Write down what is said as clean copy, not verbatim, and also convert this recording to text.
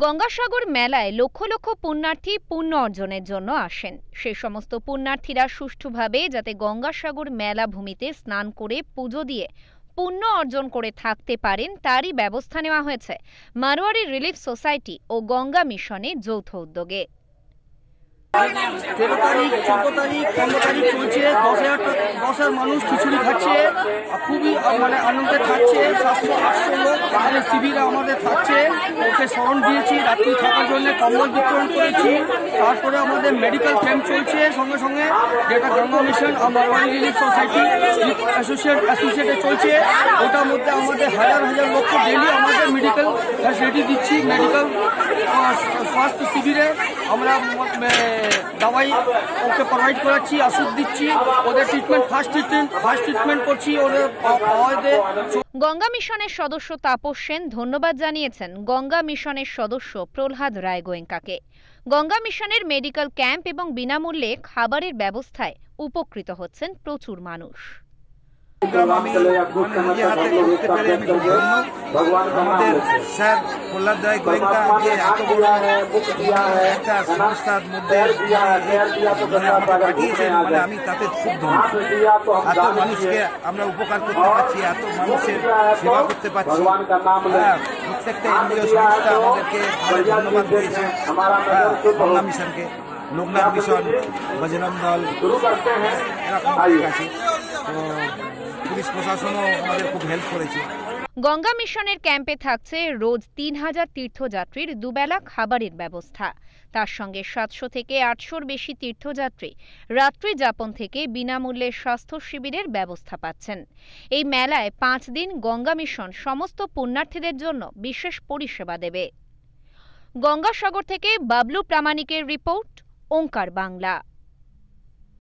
গঙ্গাসাগর মেলায় লক্ষ লক্ষ পুণ্যার্থী পুণ্য অর্জনের জন্য আসেন। সে সমস্ত পুণ্যার্থীরা সুষ্ঠুভাবে যাতে গঙ্গাসাগর মেলা ভূমিতে স্নান করে পুজো দিয়ে পুণ্য অর্জন করে থাকতে পারেন তারই ব্যবস্থা নেওয়া হয়েছে মারোয়ারি রিলিফ সোসাইটি ও গঙ্গা মিশনের যৌথ উদ্যোগে। 13 তারিখ 14 তারিখ 15 তারিখ চলছে। 10,000 মানুষ খিচুড়ি খাচ্ছে, খুবই আনন্দে থাকছে। 700-800 লোক আমাদের শিবিরে আমাদের থাকছে। ওকে স্মরণ দিয়েছি, রাত্রি থাকার জন্য কম্বল বিতরণ করেছি। তারপরে আমাদের মেডিকেল ক্যাম্প চলছে সঙ্গে সঙ্গে, যেটা Ganga mission Marwari relief society অ্যাসোসিয়েটে চলছে। ওটার মধ্যে আমাদের হাজার হাজার লোককে ডেলি আমাদের মেডিকেল ফ্যাসিলিটি দিচ্ছি। মেডিকেল স্বাস্থ্য শিবিরে আমরা দাওয়াই ওকে প্রোভাইড করাচ্ছি, ওষুধ দিচ্ছি, ওদের ফার্স্ট ট্রিটমেন্ট করছি ওদের। গঙ্গা মিশনের সদস্য তাপস সেন ধন্যবাদ জানিয়েছেন গঙ্গা মিশনের সদস্য প্রহ্লাদ রায় গোয়েঙ্কাকে। গঙ্গা মিশনের মেডিকেল ক্যাম্প এবং বিনামূল্যে খাবারের ব্যবস্থায় উপকৃত হচ্ছেন প্রচুর মানুষ। আমাদের স্যার প্রহ্লাদ রায় গোয়েঙ্কা যে এত বড় একটা সংস্থার মধ্যে পাঠিয়েছেন, আমি তাতে খুব ধন্যবাদ। এত মানুষকে আমরা উপকার করতে পারছি, এত মানুষের সেবা করতে পারছি। প্রত্যেকটা এনজিও সংস্থা আমাদেরকে ধন্যবাদ দিয়েছে। গঙ্গা মিশনকে, লোকনাথ মিশন, বজরং দল, এরকম আছে। তো পুলিশ প্রশাসনও আমাদের খুব হেল্প করেছে। গঙ্গা মিশনের ক্যাম্পে থাকছে রোজ 3,000 তীর্থযাত্রীর দুবেলা খাবারের ব্যবস্থা। তার সঙ্গে 700 থেকে 800-র বেশি তীর্থযাত্রী রাত্রি যাপন থেকে বিনামূল্যে স্বাস্থ্য শিবিরের ব্যবস্থা পাচ্ছেন। এই মেলায় 5 দিন গঙ্গা মিশন সমস্ত পুণ্যার্থীদের জন্য বিশেষ পরিষেবা দেবে। গঙ্গাসাগর থেকে বাবলু প্রামাণিকের রিপোর্ট, ওঙ্কার বাংলা।